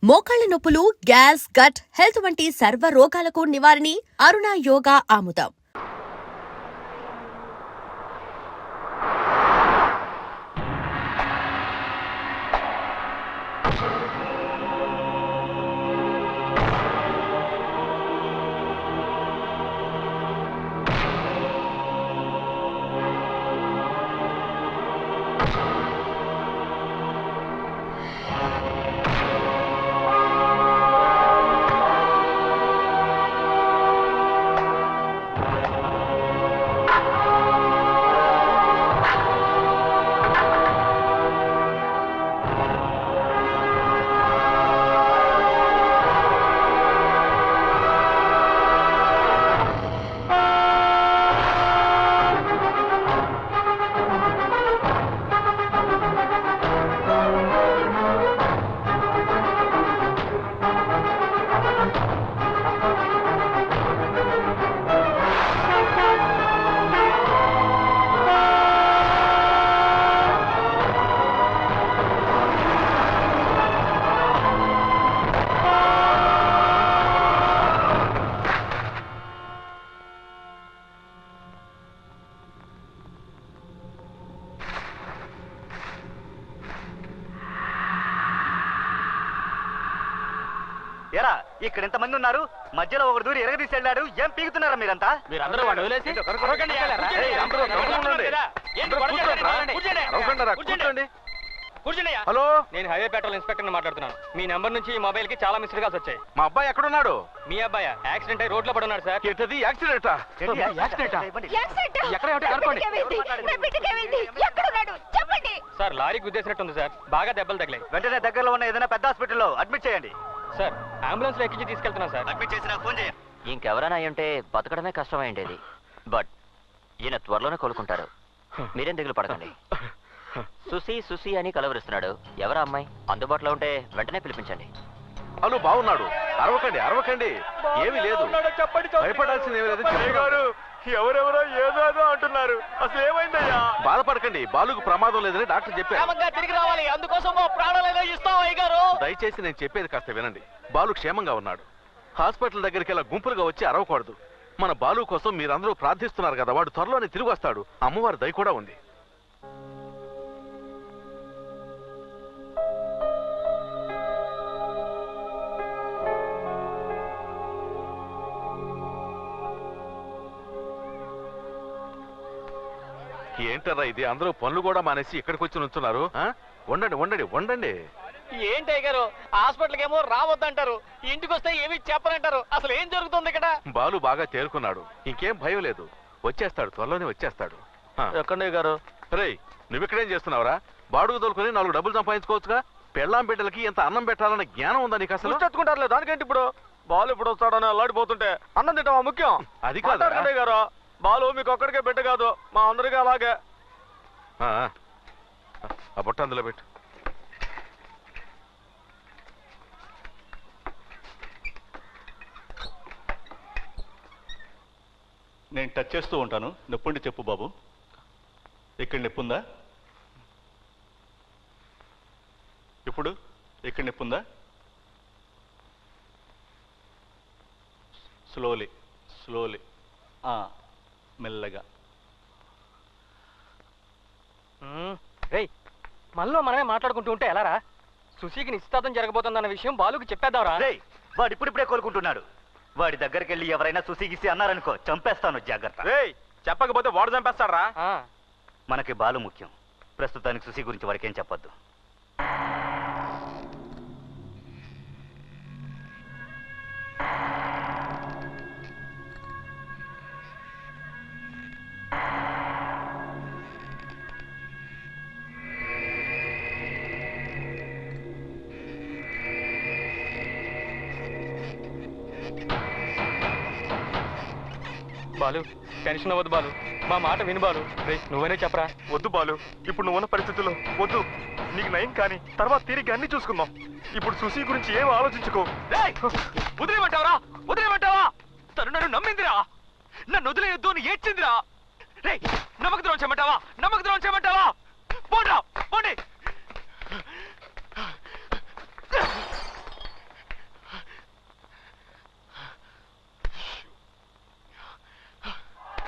మోకాళ్ల నొప్పులు, gas, gut health వంటి సర్వ రోగాలకు నివారణి అరుణ యోగా ఆముదం. ఎరా ఇక్కడ ఎంతమంది ఉన్నారు, మధ్యలో ఒకరు దూరి ఎరగదీసి వెళ్ళాడు. ఏం పీకుతున్నారా మీరంతా? మీరందరూ వాడు వదిలేసి హలో, నేను హైవే పెట్రోల్ ఇన్స్పెక్టర్ మాట్లాడుతున్నాను. మీ నెంబర్ నుంచి ఈ మొబైల్ కి చాలా మిస్డ్ కాల్స్ వచ్చాయి. మా అబ్బాయి ఎక్కడున్నాడు? మీ అబ్బాయి యాక్సిడెంట్ అయి రోడ్ లో పడున్నాడు సార్. ఏంటది యాక్సిడెంటా? సార్ లారీ గుద్దేసినట్టుంది సార్, బాగా దెబ్బలు తగిలాయి. వెంటనే దగ్గరలో ఉన్న ఏదైనా పెద్ద హాస్పిటల్లో అడ్మిట్ చేయండి. సార్ అంబులెన్స్ లో ఎక్కించి తీసుకెళ్తున్నాను సార్. అడ్మిట్ చేసి నాకు ఫోన్ చేయండి. ఇంకెవరైనా అయ్యుంటే బతకడమే కష్టమైండేది. బట్ ఈయన త్వరలోనే కోలుకుంటారు, మీరేం దిగులు పడకండి. సుసి సుసి అని కలవరిస్తున్నాడు. ఎవరా అమ్మాయి? అందుబాటులో ఉంటే వెంటనే పిలిపించండి. అను బాగున్నాడు, అరవకండి అరవకండి, ఏమీ లేదు, భయపడాల్సింది ఏమీ లేదు. ఎవరెవరో ఏదో అంటున్నారు, అసలు ఏమైందయ్యా? బాధపడకండి, బాలుకు ప్రమాదం లేదని డాక్టర్ చెప్పారు. తిరిగి రావాలి, అందుకోసం ప్రాణాలు ఇస్తాం అయ్యగారు. దయచేసి నేను చెప్పేది కాస్త వినండి. బాలు క్షేమంగా ఉన్నాడు. హాస్పిటల్ దగ్గరికి ఇలా గుంపులుగా వచ్చి అరవకూడదు. మన బాలు కోసం మీరందరూ ప్రార్థిస్తున్నారు కదా, వాడు త్వరలోనే తిరిగి వస్తాడు. అమ్మవారి దయ కూడా ఉంది. ఏంటరా ఇది, అందరూ పనులు కూడా మానేసి ఇక్కడికి వచ్చి నుంచున్నారు. వండండి వండండి వండండి. ఏంటి అయ్యగారు, హాస్పిటల్కి ఏమో రావద్దంటారు, ఇంటికి వస్తే ఏమి చెప్పనంటారు. అసలు ఏం జరుగుతుంది ఇక్కడ? బాలు బాగా తేరుకున్నాడు, ఇంకేం భయం లేదు, వచ్చేస్తాడు, త్వరలోనే వచ్చేస్తాడు. ఎక్కడయ్య గారు? రేయ్, నువ్విక్కడేం చేస్తున్నావురా? బాడుగు తోలుకొని 4 డబ్బులు సంపాదించుకోవచ్చుగా. పెళ్ళాం బిడ్డలకి ఎంత అన్నం పెట్టాలన్న జ్ఞానం ఉందా నీకు అసలు? తెచ్చుకుంటారులే, దానికేంటి ఇప్పుడు? బాలు ఇప్పుడు వస్తాడని అల్లాడిపోతుంటే అన్నం తింటావా ముఖ్యం? అది కాదు గారు, బాలు మీకు ఒక్కడికే బిడ్డ కాదు, మా అందరికీ అలాగే. ఆ బుట్ట అందులో పెట్టు. నేను టచ్ చేస్తూ ఉంటాను, నొప్పుండి చెప్పు బాబు. ఇక్కడ నొప్పుందా? ఇప్పుడు ఇక్కడ నొప్పుందా? స్లోలీ స్లోలీ, మెల్లగా. మనలో మనమే మాట్లాడుకుంటూ ఉంటే ఎలారా? సుశీకి నిశ్చితార్థం జరగబోతుందన్న విషయం బాలుకి చెప్పేద్దావరా? వాడు ఇప్పుడిప్పుడే కోలుకుంటున్నాడు. వాడి దగ్గరికి వెళ్ళి ఎవరైనా సుసిగిసి అన్నారనుకో, చంపేస్తాను, జాగ్రత్త. చెప్పకపోతే వాడు చంపేస్తాడరా? మనకి బాలు ముఖ్యం. ప్రస్తుతానికి సుసి గురించి వాడికేం చెప్పొద్దు. బాలు టెన్షన్ అవ్వద్దు బాలు, మా మాట విను బాలు. నువ్వనే చెప్పరా. వద్దు బాలు, ఇప్పుడు నువ్వున్న పరిస్థితుల్లో వద్దు. నీకు నయం కానీ తర్వాత తిరిగి అన్ని చూసుకుందాం. ఇప్పుడు సుశీ గురించి ఏం ఆలోచించుకో. వదిలేమంటావరా? వదిలేమంటావా? తను నన్ను నమ్మిందిరా, నన్ను వదిలేయొద్దు అని ఏడ్చిందిరా. రే, నమ్మక ద్రోహం చేయమంటావా? నమ్మక ద్రోహం చేయమంటావా? పోండి పోండి.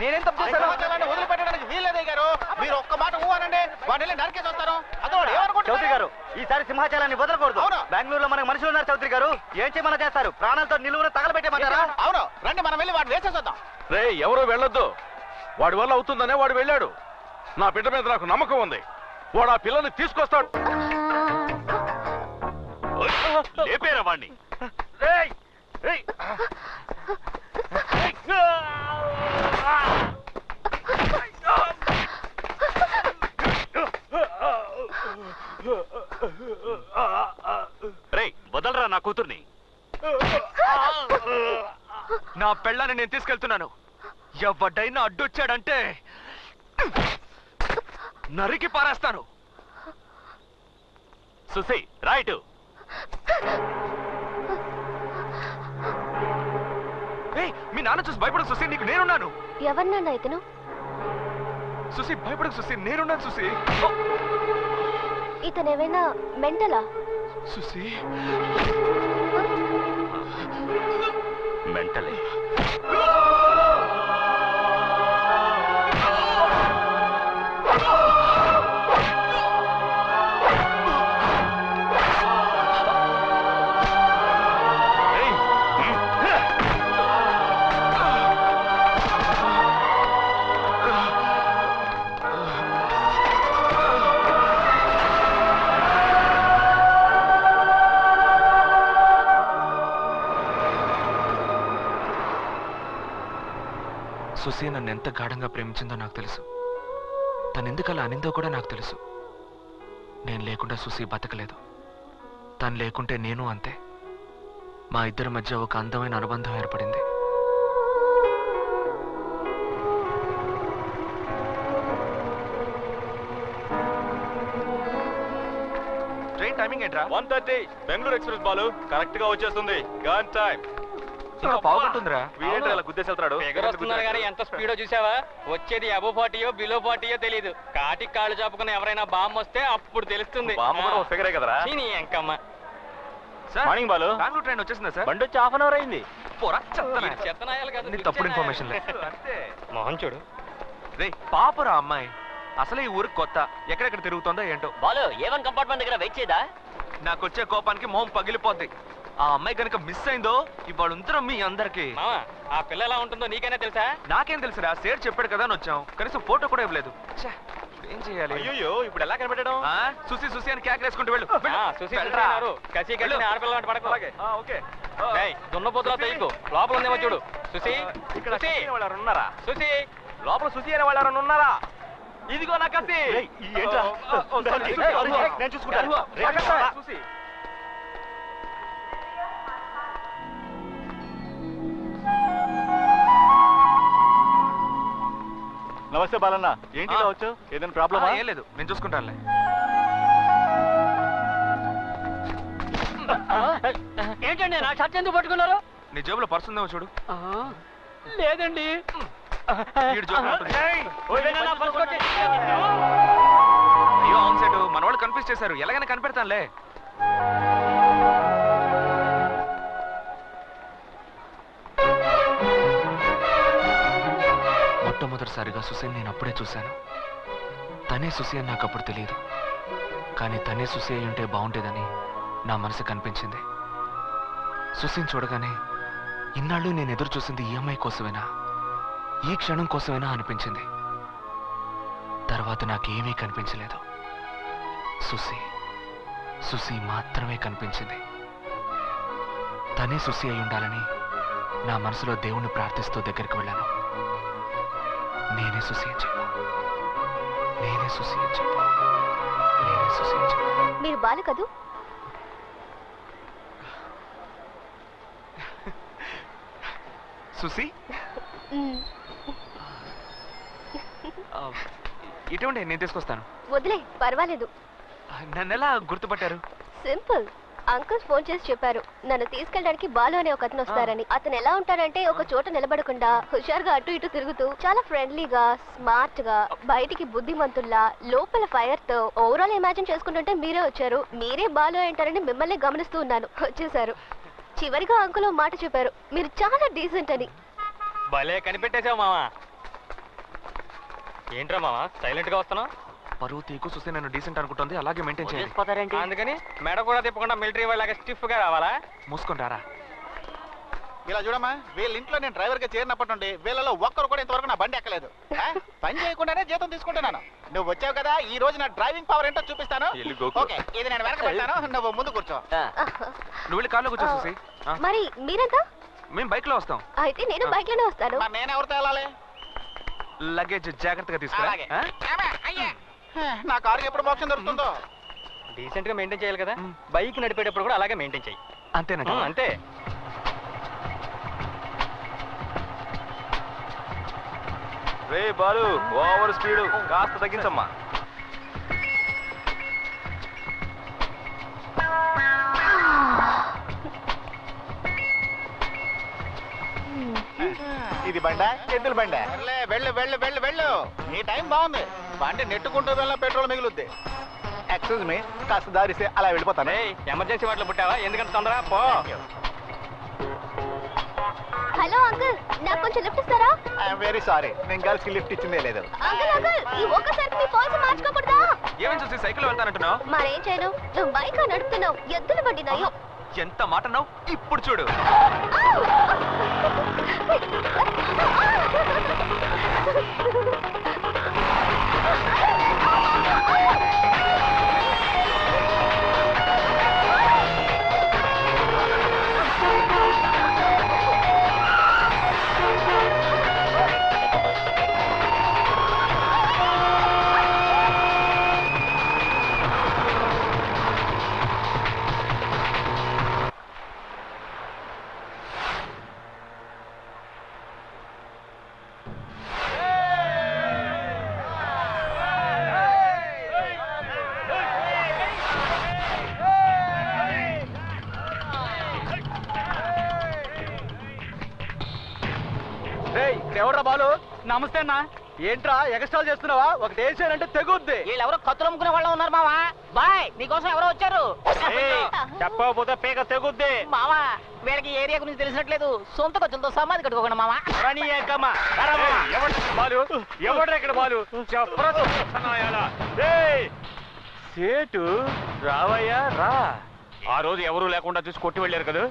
నేనేం తప్పు చేశాను? వదిలిపెట్టడానికి వీల్లేదే గారు. మీరు ఒక్క మాట ఊహనండి, వాడిని నరికేసి వస్తారు. చౌదరి గారు, ఈసారి సింహాచలాన్ని వదలకూడదు. అవును. బెంగళూరులో మనకు మనుషులు ఉన్నారు చౌదరి గారు. ఏం చేయమన్నా చేస్తారు? ప్రాణాలతో నిలువున తగలబెట్టేమంటారా? అవును, రండి మనం వెళ్ళి వాడిని వేసేసొద్దాం. రే ఎవరూ వెళ్ళొద్దు. వాడి వల్ల అవుతుందనే వాడు వెళ్ళాడు. నా బిడ్డ మీద నాకు నమ్మకం ఉంది. వాడు ఆ పిల్లని తీసుకొస్తాడు. లేపేరా వాణ్ణి. రేయ్! రేయ్! రేయ్ వదలరా నా కూతుర్ని. నా పెళ్ళాన్ని నేను తీసుకెళ్తున్నాను. ఎవడైనా అడ్డొచ్చాడంటే నరికి పారేస్తాను. సుసి రైట్. మీ నాన్న చూసి భయపడకు సుసి, నీకు నేనున్నాను. ఎవరినన్నా ఇతను? సుసి భయపడకు సుసి, నేనున్నాను సుసి. ఇతనేమైనా మెంటలా? సుసి మెంటలే. సుసి నన్ను ఎంత గాఢంగా ప్రేమించిందో నాకు తెలుసు. తను ఎందుకు అలా అనిందో కూడా నాకు తెలుసు. నేను లేకుండా సుసి బతకలేదు. తను లేకుంటే నేను అంతే. మా ఇద్దరి మధ్య ఒక అందమైన అనుబంధం ఏర్పడింది. ట్రైన్ టైమింగ్ ఏంట్రా? 1:30 బెంగళూరు ఎక్స్ప్రెస్ బాలు కరెక్ట్ గా వచ్చేస్తుంది. Gun time. ఇంకా పావుతుందిరా. వీడేంటి అలా గుద్దేసేళ్తాడు? వస్తున్నారు కానీ ఎంత స్పీడో చూసావా? వచ్చేది అబో 40యో బిలో 40యో తెలియదు. కాటికి కాళ్ళు చాపుకుని ఎవరైనా బాంబు వస్తే అప్పుడు తెలుస్తుంది. బామ్మ కూడా ఒక ఫిగరే కదరా. చీనీ ఎంకమ్మ. మార్నింగ్ బాలు. బెంగళూరు ట్రైన్ వచ్చేసిందా సార్? బండి వచ్చి హాఫ్ అన్ అవర్ అయింది. పోరా చెత్తనా. చెత్తనాయాలు కదా. నీ తప్పుడు ఇన్ఫర్మేషన్ లే. మొహం చూడు. రే పాపరా అమ్మాయి. అసలే ఈ ఊరికి కొత్త. ఎక్కడెక్కడ తిరుగుతుందో ఏంటో. బాలు ఏవన్ కంపార్ట్మెంట్ దగ్గర వెయిట్ చేయదా? నాకు వచ్చే కోపానికి మొహం పగిలిపోద్ది. ఆ అమ్మాయి కనుక మిస్ అయిందో ఇవాళ ఉంతరం మీ అందరికి. మావా ఆ పిల్ల ఎలా ఉంటుందో నీకైనా తెలుసా? నాకేం తెలుసురా, సేర్ చెప్పాడు కదా అని వచ్చాం. కనీసం ఫోటో కూడా ఇవ్వలేదు. ఛే, ఏం చేయాలి? అయ్యో ఇప్పుడు ఎలా కనిపెట్టడం? సుసి సుసి అని కేకలేసుకుంటూ వెళ్ళు. సుసి చూస్తున్నారు. కసి కట్టిన ఆడపిల్ల లాంటి పడకు. ఓకే. దున్నపోతులా తెయ్యకు. లోపల ఉందేమో చూడు. సుసి ఇక్కడ సుసి వాళ్ళు ఉన్నారా? సుసి లోపల సుసి అనే వాళ్ళు ఎవరైనా ఉన్నారా? ఇదిగో నా కత్తి. ఏంట్రా? నేను చూసుకుంటాను. సుసి నమస్తే బాలన్న, ఏంటి ఇలా వచ్చావు? ఏదైనా ప్రాబ్లమా? ఏం లేదు, నేను చూసుకుంటానులే. ఏంటండి నా షర్ట్ ఎందుకు పట్టుకున్నారు? నీ జేబులో పర్స్ ఉందేమో చూడు. లేదండి. వీడి జేబులో ఉంటుంది. అయ్యో అవును సెట్, మన వాళ్ళు కన్ఫ్యూజ్ చేశారు. ఎలాగైనా కనిపెడతానులే. మొట్టమొదటిసారిగా సుసేన్ నేను అప్పుడే చూశాను. తనే సుసి అని నాకు అప్పుడు తెలియదు. కానీ తనే సుసి అయి ఉంటే బాగుండేదని నా మనసు కనిపించింది. సుసిని చూడగానే ఇన్నాళ్ళు నేను ఎదురు చూసింది ఈ అమ్మాయి కోసమేనా, ఈ క్షణం కోసమేనా అనిపించింది. తర్వాత నాకేమీ కనిపించలేదు. సుసి సుసి మాత్రమే కనిపించింది. తనే సుసి అయి ఉండాలని నా మనసులో దేవుణ్ణి ప్రార్థిస్తూ దగ్గరికి వెళ్ళాను. నేనే సుసి అని చెప్పు, నేనే సుసి అని చెప్పు, నేనే సుసి అని చెప్పు. మీరు బాలు కదూ? సుసి మ్మ్. ఇటువంటి నేను తీసుకొస్తాను. వదిలే, పర్వాలేదు. నన్ను ఎలా గుర్తుపట్టారు? సింపుల్. అంకుల్ ఫోన్ చేసి చెప్పారు నన్ను తీసుకెళ్ళడానికి బాలు అనే ఒక అతను వస్తారని. అతను ఎలా ఉంటాడంటే ఒక చోట నిలబడకుండా హుషారుగా అటు ఇటు తిరుగుతూ చాలా ఫ్రెండ్లీగా, స్మార్ట్ గా, బయటికి బుద్ధిమంతుల్లా, లోపల ఫైర్ తో ఓవరాల్ ఇమాజిన్ చేసుకుంటుంటే మీరే వచ్చారు. మీరే బాలు అంటారని మిమ్మల్ని గమనిస్తూ ఉన్నాను. వచ్చేసారు. చివరిగా అంకుల్ మాట చెప్పారు, మీరు చాలా డీసెంట్ అని. భలే కనిపెట్టేశావు మావా. ఏంట్రా మావా సైలెంట్ గా వస్తున్నావు? పరువు తీకు సుసే నన్ను డీసెంట్ అనుకుంటుంది, అలాగే మెయింటైన్ చేయాలి. వదిలేసిపోతారేంటి? అందుకని మెడ కూడా తిప్పకుండా మిలిటరీ వాళ్ళగా స్టిఫ్ గా రావాలా? మూసుకుంటారా? ఇలా చూడమ్మా, వీళ్ళ ఇంట్లో నేను డ్రైవర్ గా చేరినప్పటి నుండి వీళ్ళలో ఒక్కరు కూడా ఇంతవరకు నా బండి ఎక్కలేదు. పని చేయకుండానే జీతం తీసుకుంటున్నాను. నువ్వు వచ్చావు కదా, ఈ రోజు నా డ్రైవింగ్ పవర్ ఏంటో చూపిస్తాను. ఓకే, ఇది నేను వెనక పెడతాను, నువ్వు ముందు కూర్చో. నువ్వు వెళ్ళి కార్లో కూర్చో సుసి. మరి మీరంతా? మేము బైక్ లో వస్తాం. అయితే నేను బైక్ లోనే వస్తాను. మరి నేను ఎవరితో వెళ్ళాలి? లగేజ్ జాగ్రత్తగా తీసుకురా. అలాగే. నా కారు ఎప్పుడు మోక్షం దొరుకుతుందో. డీసెంట్ గా మెయింటైన్ చేయాలి కదా, బైక్ నడిపేటప్పుడు కూడా అలాగే మెయింటైన్ చేయి. అంతేనా? అంతే. రే బాలు, ఓవర్ స్పీడ్ కాస్త తగ్గించమ్మా. ఇది బండ, ఎద్దుల బండ. వెళ్ళు వెళ్ళు వెళ్ళు వెళ్ళు, నీ టైం బాగుంది. బండి నెట్టుకుంటూ వెళ్ళిన పెట్రోల్ మిగులుద్ది. ఎక్స్క్యూజ్ మీ, కాస్త దారిస్తే అలా వెళ్ళిపోతాను. ఎమర్జెన్సీ వాటిలో పుట్టావా? ఎందుకంటే తొందర పో. హలో అంకుల్, నాకు కొంచెం లిఫ్ట్ ఇస్తారా? ఐఎమ్ వెరీ సారీ, నేను గర్ల్స్ కి లిఫ్ట్ ఇచ్చిందే లేదు. అంకుల్ అంకుల్, ఈ ఒక్కసారి మీ పాలసీ మార్చుకోకూడదా? ఏమని చూసి సైకిల్ వెళ్తానంటున్నావు? మరేం చేయను, నువ్వు బైక్ నడుపుతున్నావు, ఎద్దుల బండి నయం. ఎంత మాట అన్నావు? ఇప్పుడు చూడు. ఎవడ్రా బాలు? నమస్తే అన్న. ఏంట్రా ఎగస్ట్రాల్ చేస్తున్నావా? ఒక దేశాలంటే తెగుద్ది. వీళ్ళెవరో కత్తులు అమ్ముకునే వాళ్ళు ఉన్నారు మావా. బాయ్, నీకోసం ఎవరో వచ్చారు. చెప్పకపోతే పేక తెగుద్ది. మావా, వీళ్ళకి ఏరియా గురించి తెలిసినట్లేదు. సొంత ఖర్చులతో సమాధి కట్టుకోకుండా మావా. బాలు ఎవడ్రా ఇక్కడ బాలు? సేటు రావయ్యా రా. ఆ రోజు ఎవరు లేకుండా చూసి కొట్టి వెళ్ళారు కదా.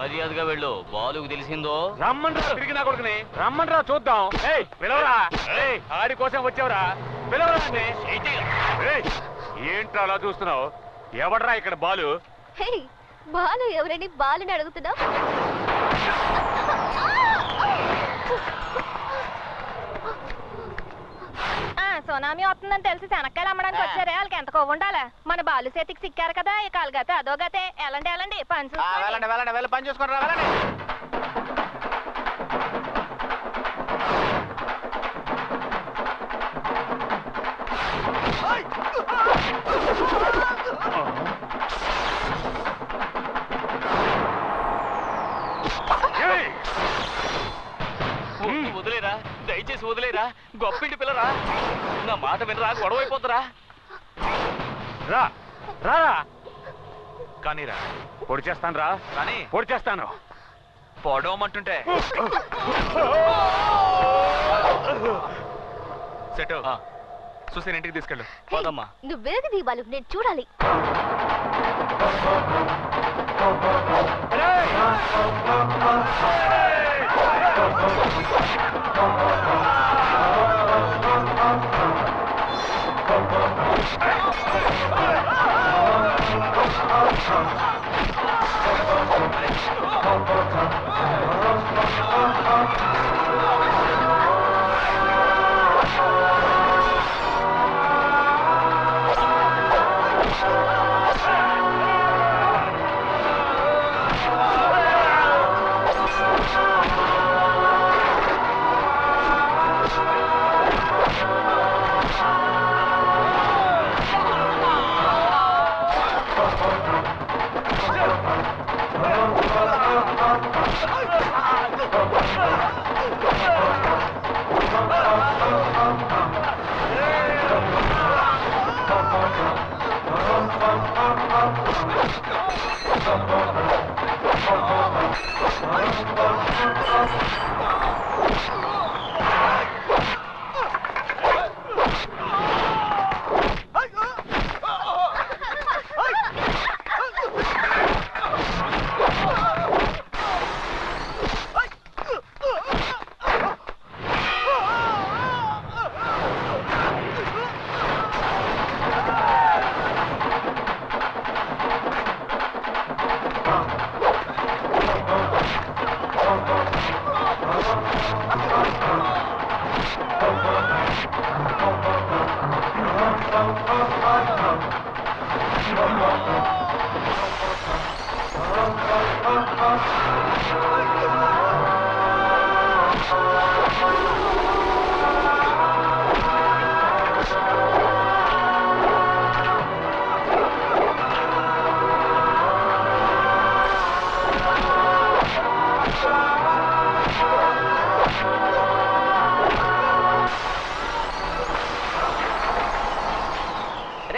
మర్యాదగా వెళ్ళు, బాలుకు తెలిసిందో. రమ్మండ్రా తిరిగి నా కొడుకుని, రమ్మండ్రా చూద్దాం. పిలవరా, ఆడి కోసం వచ్చావురా, పిలవరా. ఏంట్రా అలా చూస్తున్నావు? ఎవడ్రా ఇక్కడ బాలు? హే, బాలు ఎవరని బాలుని అడుగుతున్నా? సునామీ వస్తుందని తెలిసి శనక్కాయలు అమ్మడానికి వచ్చారే, వాళ్ళకి ఎంత కొవ్వు ఉండాలి. మన బాలు చేతికి సిక్కారు కదా, ఇక అలాగతే అదోగతే. ఎలాంటి ఎలాంటి పని వెళ్ళండి వెళ్ళండి, వెళ్ళి పని చూసుకొని రా, వెళ్ళండి. వదిలేరా, దయచేసి వదిలేరా. గొప్పింటి పిల్లరా, నా మాట వినరా, గొడవ అయిపోతురా. రా రా కానీ రా, పొడి చేస్తాను రా, కానీ పొడి చేస్తాను. పొడవమంటుంటే సెటు సుసేన్ ఇంటికి తీసుకెళ్ళు. పోదమ్మా. నువ్వు వెనక్కి బాలు, నేను చూడాలి. ఆ